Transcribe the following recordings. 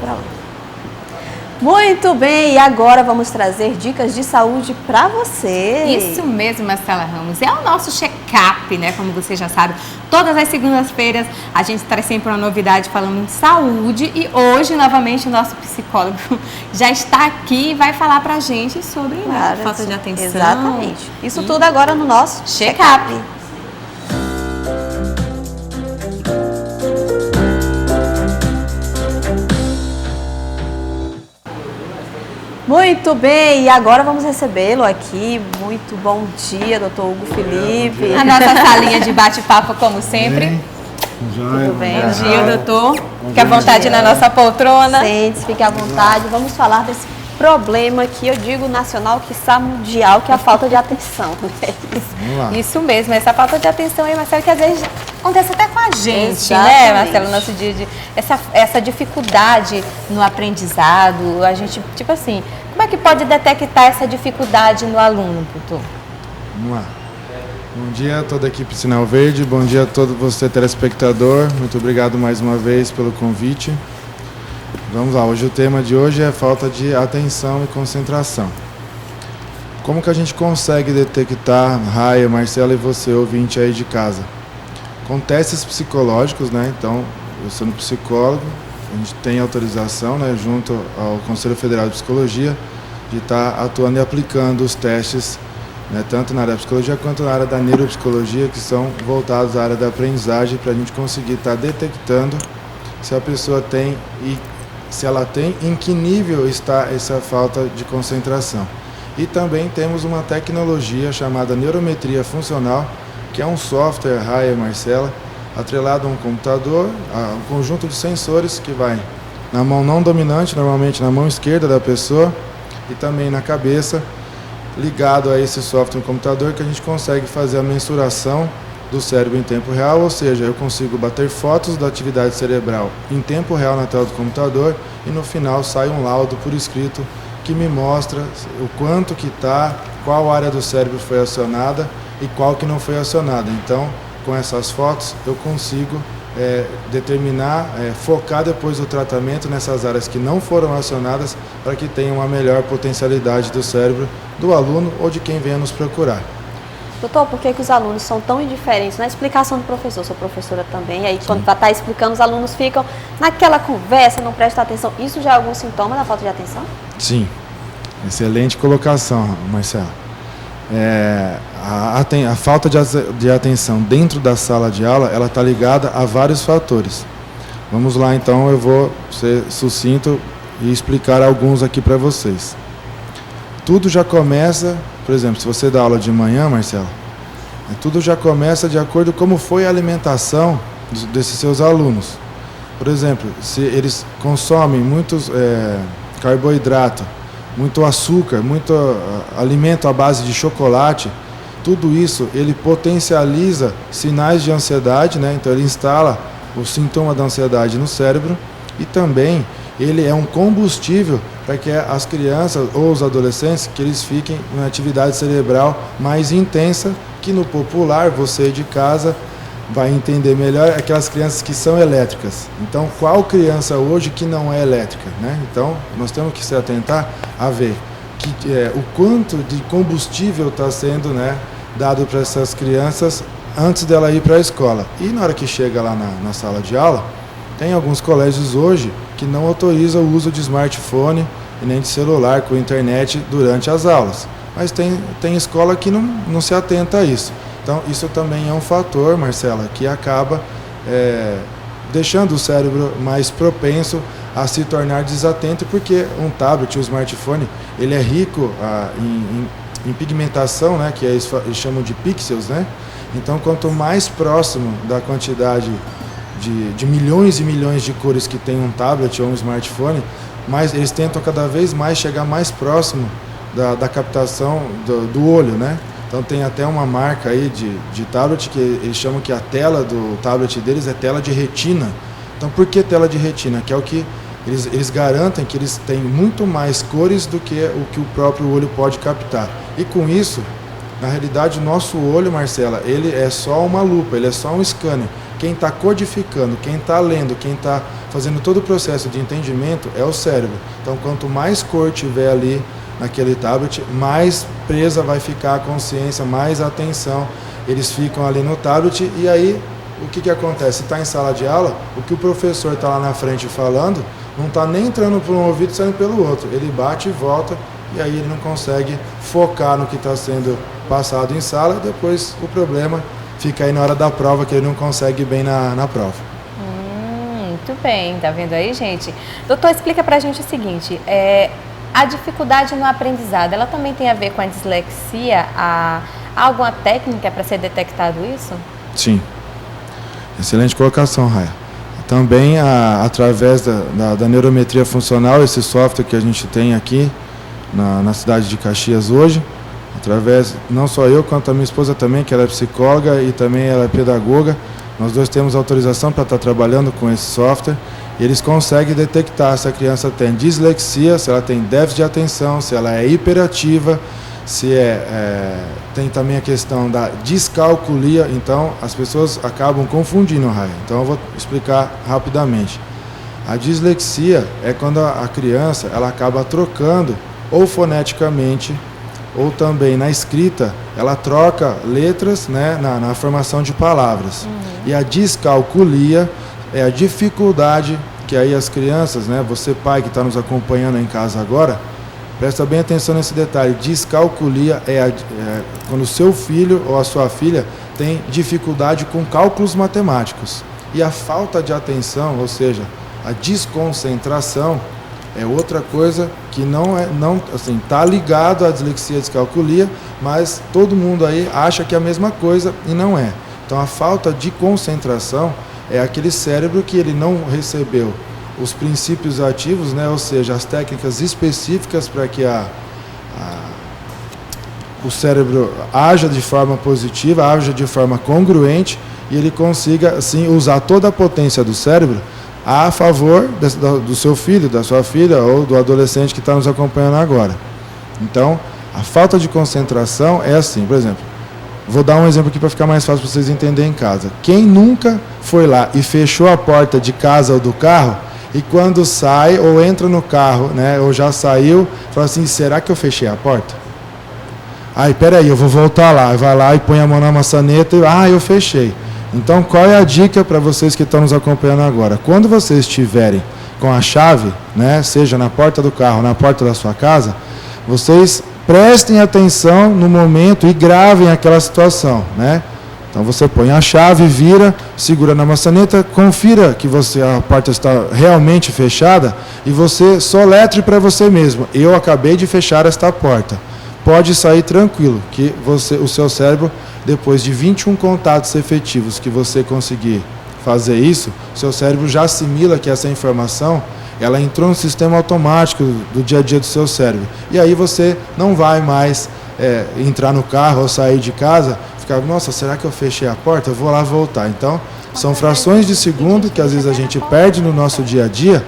Pra lá. Muito bem, e agora vamos trazer dicas de saúde para você. Isso mesmo, Marcela Ramos. É o nosso check-up, né? Como você já sabe, todas as segundas-feiras a gente traz sempre uma novidade falando de saúde. E hoje, novamente, o nosso psicólogo já está aqui e vai falar pra gente sobre falta de atenção. Exatamente. Isso tudo agora no nosso check-up. Muito bem, e agora vamos recebê-lo aqui. Muito bom dia, doutor Hugo Felipe. A nossa salinha de bate-papo, como sempre. Tudo bem? Bom dia, doutor. Fique à vontade na nossa poltrona. Sente-se, fique à vontade. Vamos falar desse problema que eu digo nacional, quiçá mundial, que é a falta de atenção. Né? Isso mesmo, essa falta de atenção aí, Marcelo, que às vezes acontece até com a gente, Exatamente. né, Marcelo? No nosso dia de essa dificuldade no aprendizado, a gente, tipo assim, como é que pode detectar essa dificuldade no aluno, doutor? Vamos lá. Bom dia a toda a equipe Sinal Verde, bom dia a todo você telespectador, muito obrigado mais uma vez pelo convite. Vamos lá, hoje o tema de hoje é falta de atenção e concentração. Como que a gente consegue detectar, Raia, Marcela e você, ouvinte aí de casa? Com testes psicológicos, né? Então, eu sendo psicólogo, a gente tem autorização, né, junto ao Conselho Federal de Psicologia, de estar atuando e aplicando os testes, né, tanto na área da psicologia quanto na área da neuropsicologia, que são voltados à área da aprendizagem, para a gente conseguir estar detectando se a pessoa tem e se ela tem, em que nível está essa falta de concentração. E também temos uma tecnologia chamada neurometria funcional, que é um software, Raia e Marcela, atrelado a um computador, a um conjunto de sensores que vai na mão não dominante, normalmente na mão esquerda da pessoa, e também na cabeça, ligado a esse software no computador, que a gente consegue fazer a mensuração do cérebro em tempo real, ou seja, eu consigo bater fotos da atividade cerebral em tempo real na tela do computador e no final sai um laudo por escrito que me mostra o quanto que está, qual área do cérebro foi acionada e qual que não foi acionada. Então, com essas fotos, eu consigo determinar, focar depois o tratamento nessas áreas que não foram acionadas para que tenha uma melhor potencialidade do cérebro do aluno ou de quem venha nos procurar. Doutor, por que os alunos são tão indiferentes na explicação do professor? Sou professora também, e aí quando está explicando, os alunos ficam naquela conversa, não prestam atenção. Isso já é algum sintoma da falta de atenção? Sim, excelente colocação, Marcela. A falta de atenção dentro da sala de aula, ela está ligada a vários fatores. Vamos lá, então, eu vou ser sucinto e explicar alguns aqui para vocês. Tudo já começa, por exemplo, se você dá aula de manhã, Marcela, tudo já começa de acordo com como foi a alimentação desses seus alunos. Por exemplo, se eles consomem muitos carboidrato, muito açúcar, muito alimento à base de chocolate, tudo isso ele potencializa sinais de ansiedade, né? Então ele instala o sintoma da ansiedade no cérebro e também ele é um combustível para que as crianças ou os adolescentes que eles fiquem em atividade cerebral mais intensa, que no popular, você de casa vai entender melhor, aquelas crianças que são elétricas. Então, qual criança hoje que não é elétrica, né? Então, nós temos que se atentar a ver o quanto de combustível está sendo, né, dado para essas crianças antes dela ir para a escola. E na hora que chega lá na sala de aula, tem alguns colégios hoje que não autorizam o uso de smartphone e nem de celular com internet durante as aulas. Mas tem escola que não se atenta a isso. Então, isso também é um fator, Marcela, que acaba deixando o cérebro mais propenso a se tornar desatento, porque um tablet, um smartphone, ele é rico em pigmentação, né, que eles chamam de pixels, né? Então, quanto mais próximo da quantidade de milhões e milhões de cores que tem um tablet ou um smartphone, mais eles tentam cada vez mais chegar mais próximo da captação do olho, né? Então tem até uma marca aí de tablet que eles chamam que a tela do tablet deles é tela de retina. Então por que tela de retina? Que é o que eles garantem que eles têm muito mais cores do que o próprio olho pode captar. E com isso, na realidade, o nosso olho, Marcela, ele é só uma lupa, ele é só um scanner. Quem está codificando, quem está lendo, quem está fazendo todo o processo de entendimento é o cérebro. Então, quanto mais cor tiver ali naquele tablet, mais presa vai ficar a consciência, mais atenção eles ficam ali no tablet. E aí, o que acontece? Se está em sala de aula, o que o professor está lá na frente falando, não está nem entrando por um ouvido e saindo pelo outro. Ele bate e volta, e aí ele não consegue focar no que está sendo passado em sala, e depois o problema fica aí na hora da prova, que ele não consegue ir bem na prova. Muito bem, tá vendo aí, gente? Doutor, explica pra gente o seguinte, a dificuldade no aprendizado, ela também tem a ver com a dislexia? Há alguma técnica para ser detectado isso? Sim. Excelente colocação, Raia. Também, através da neurometria funcional, esse software que a gente tem aqui na cidade de Caxias hoje, através, não só eu, quanto a minha esposa também, que ela é psicóloga e também ela é pedagoga, nós dois temos autorização para estar trabalhando com esse software, e eles conseguem detectar se a criança tem dislexia, se ela tem déficit de atenção, se ela é hiperativa, se tem também a questão da descalculia. Então as pessoas acabam confundindo, Raia. Então eu vou explicar rapidamente. A dislexia é quando a criança ela acaba trocando, ou foneticamente, ou também na escrita, ela troca letras, né, na formação de palavras. E a descalculia é a dificuldade que aí as crianças, né, você pai que está nos acompanhando em casa agora, presta bem atenção nesse detalhe. Descalculia é quando o seu filho ou a sua filha tem dificuldade com cálculos matemáticos. E a falta de atenção, ou seja, a desconcentração, é outra coisa que não assim, tá ligado à dislexia e descalculia, mas todo mundo aí acha que é a mesma coisa e não é. Então a falta de concentração é aquele cérebro que ele não recebeu os princípios ativos, né, ou seja, as técnicas específicas para que o cérebro haja de forma positiva, haja de forma congruente, e ele consiga assim usar toda a potência do cérebro a favor do seu filho, da sua filha ou do adolescente que está nos acompanhando agora. Então, a falta de concentração é assim, por exemplo, vou dar um exemplo aqui para ficar mais fácil para vocês entenderem em casa. Quem nunca foi lá e fechou a porta de casa ou do carro, e quando sai ou entra no carro, né, ou já saiu, fala assim, será que eu fechei a porta? Ai, peraí, eu vou voltar lá. Vai lá e põe a mão na maçaneta e, eu fechei. Então, qual é a dica para vocês que estão nos acompanhando agora? Quando vocês estiverem com a chave, né, seja na porta do carro, na porta da sua casa, vocês prestem atenção no momento e gravem aquela situação, né? Então você põe a chave, vira, segura na maçaneta, confira que a porta está realmente fechada e você soletre para você mesmo. Eu acabei de fechar esta porta. Pode sair tranquilo, que o seu cérebro, depois de 21 contatos efetivos que você conseguir fazer isso, seu cérebro já assimila que essa informação, ela entrou no sistema automático do dia a dia do seu cérebro. E aí você não vai mais entrar no carro ou sair de casa, ficar, nossa, será que eu fechei a porta? Eu vou lá voltar. Então, são frações de segundo que às vezes a gente perde no nosso dia a dia,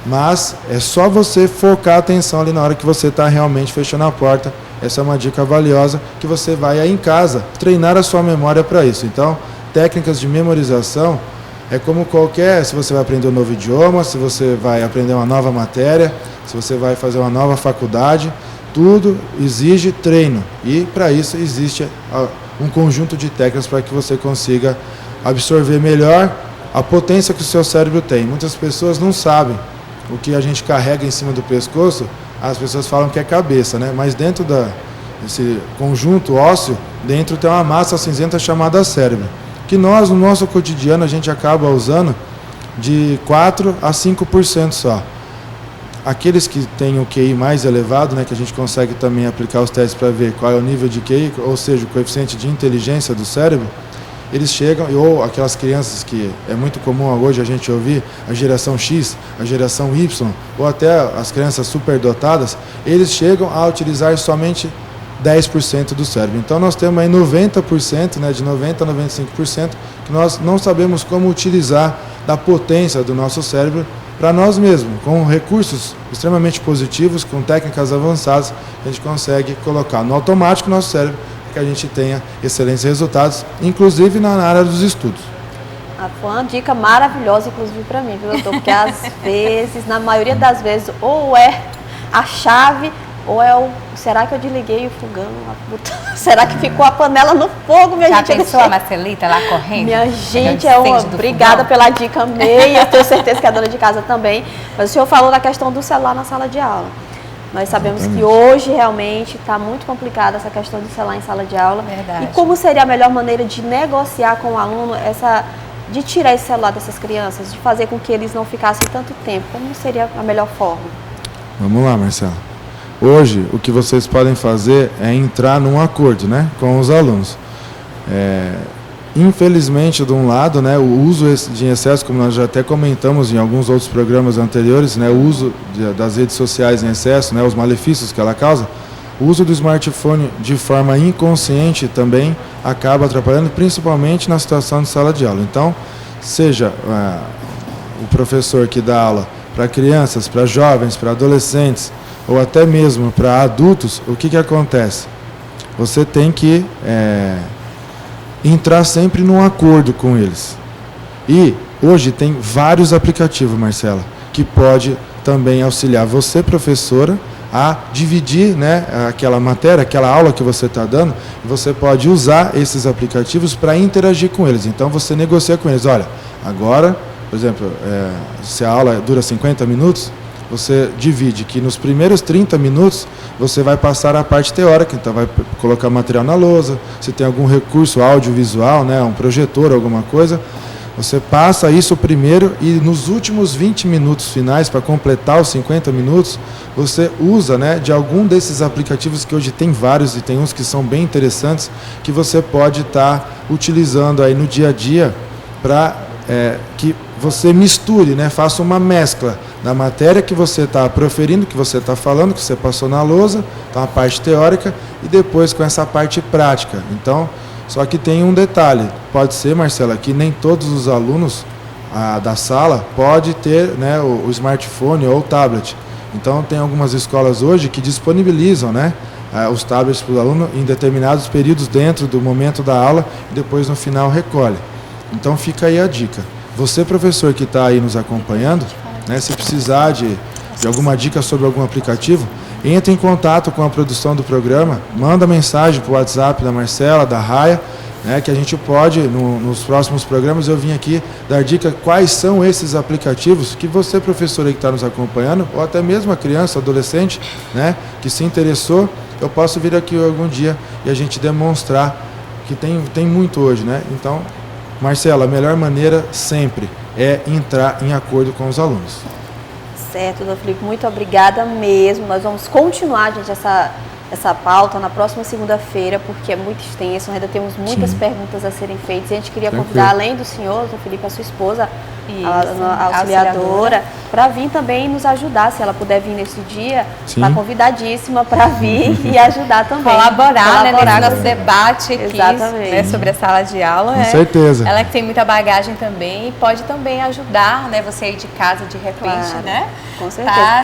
mas é só você focar a atenção ali na hora que você está realmente fechando a porta. Essa é uma dica valiosa que você vai aí em casa treinar a sua memória para isso. Então, técnicas de memorização é como se você vai aprender um novo idioma, se você vai aprender uma nova matéria, se você vai fazer uma nova faculdade, tudo exige treino. E para isso existe um conjunto de técnicas para que você consiga absorver melhor a potência que o seu cérebro tem. Muitas pessoas não sabem o que a gente carrega em cima do pescoço. As pessoas falam que é cabeça, né? Mas dentro desse conjunto ósseo, dentro tem uma massa cinzenta chamada cérebro, que nós, no nosso cotidiano, a gente acaba usando de 4 a 5% só. Aqueles que têm o QI mais elevado, né, que a gente consegue também aplicar os testes para ver qual é o nível de QI, ou seja, o coeficiente de inteligência do cérebro, eles chegam, ou aquelas crianças que é muito comum hoje a gente ouvir, a geração X, a geração Y, ou até as crianças superdotadas, eles chegam a utilizar somente 10% do cérebro. Então nós temos aí 90%, né, de 90% a 95%, que nós não sabemos como utilizar da potência do nosso cérebro para nós mesmos, com recursos extremamente positivos, com técnicas avançadas, a gente consegue colocar no automático o nosso cérebro, que a gente tenha excelentes resultados, inclusive na área dos estudos. Foi uma dica maravilhosa, inclusive, para mim, viu, doutor? Porque às vezes, na maioria das vezes, ou é a chave, ou é o... Será que eu desliguei o fogão? Será que ficou a panela no fogo, minha gente? Já pensou a Marcelita lá correndo? Minha gente, obrigada pela dica, amei. Eu tenho certeza que a dona de casa também. Mas o senhor falou da questão do celular na sala de aula. Nós sabemos que hoje realmente está muito complicada essa questão do celular em sala de aula. Verdade. E como seria a melhor maneira de negociar com o aluno de tirar esse celular dessas crianças, de fazer com que eles não ficassem tanto tempo? Como seria a melhor forma? Vamos lá, Marcela. Hoje, o que vocês podem fazer é entrar num acordo, né, com os alunos. Infelizmente, de um lado, né, o uso de excesso, como nós já até comentamos em alguns outros programas anteriores, né, o uso das redes sociais em excesso, né, os malefícios que ela causa, o uso do smartphone de forma inconsciente também acaba atrapalhando, principalmente na situação de sala de aula. Então, seja o professor que dá aula para crianças, para jovens, para adolescentes, ou até mesmo para adultos, o que acontece? Você tem que entrar sempre num acordo com eles. E hoje tem vários aplicativos, Marcela, que pode também auxiliar você, professora, a dividir, né, aquela matéria, aquela aula que você está dando, e você pode usar esses aplicativos para interagir com eles. Então você negocia com eles, olha, agora, por exemplo, se a aula dura 50 minutos, você divide que nos primeiros 30 minutos você vai passar a parte teórica, então vai colocar material na lousa, se tem algum recurso audiovisual, né, um projetor, alguma coisa, você passa isso primeiro e nos últimos 20 minutos finais, para completar os 50 minutos, você usa, né, de algum desses aplicativos que hoje tem vários e tem uns que são bem interessantes, que você pode estar utilizando aí no dia a dia para que você misture, né, faça uma mescla da matéria que você está proferindo, que você está falando, que você passou na lousa, então a parte teórica, e depois com essa parte prática. Então, só que tem um detalhe, pode ser, Marcela, que nem todos os alunos da sala pode ter, né, o smartphone ou o tablet. Então tem algumas escolas hoje que disponibilizam, né, os tablets para o aluno em determinados períodos dentro do momento da aula e depois no final recolhe. Então fica aí a dica. Você, professor que está aí nos acompanhando, né, se precisar de alguma dica sobre algum aplicativo, entre em contato com a produção do programa, manda mensagem para o WhatsApp da Marcela, da Raia, né, que a gente pode, nos próximos programas, eu vim aqui dar dica quais são esses aplicativos que você, professor aí que está nos acompanhando, ou até mesmo a criança, adolescente, né, que se interessou, eu posso vir aqui algum dia e a gente demonstrar que tem muito hoje, né? Então, Marcela, a melhor maneira sempre é entrar em acordo com os alunos. Certo, doutor Felipe, muito obrigada mesmo. Nós vamos continuar, gente, essa pauta na próxima segunda-feira, porque é muito extenso, ainda temos muitas perguntas a serem feitas. E a gente queria convidar, além do senhor, doutor Felipe, a sua esposa, a auxiliadora, para vir também nos ajudar, se ela puder vir nesse dia, está convidadíssima para vir e ajudar também. Colaborar, né, nesse nosso debate aqui, né, sobre a sala de aula. Com certeza. Ela que tem muita bagagem também e pode também ajudar, né, você aí de casa de repente, né? Com certeza.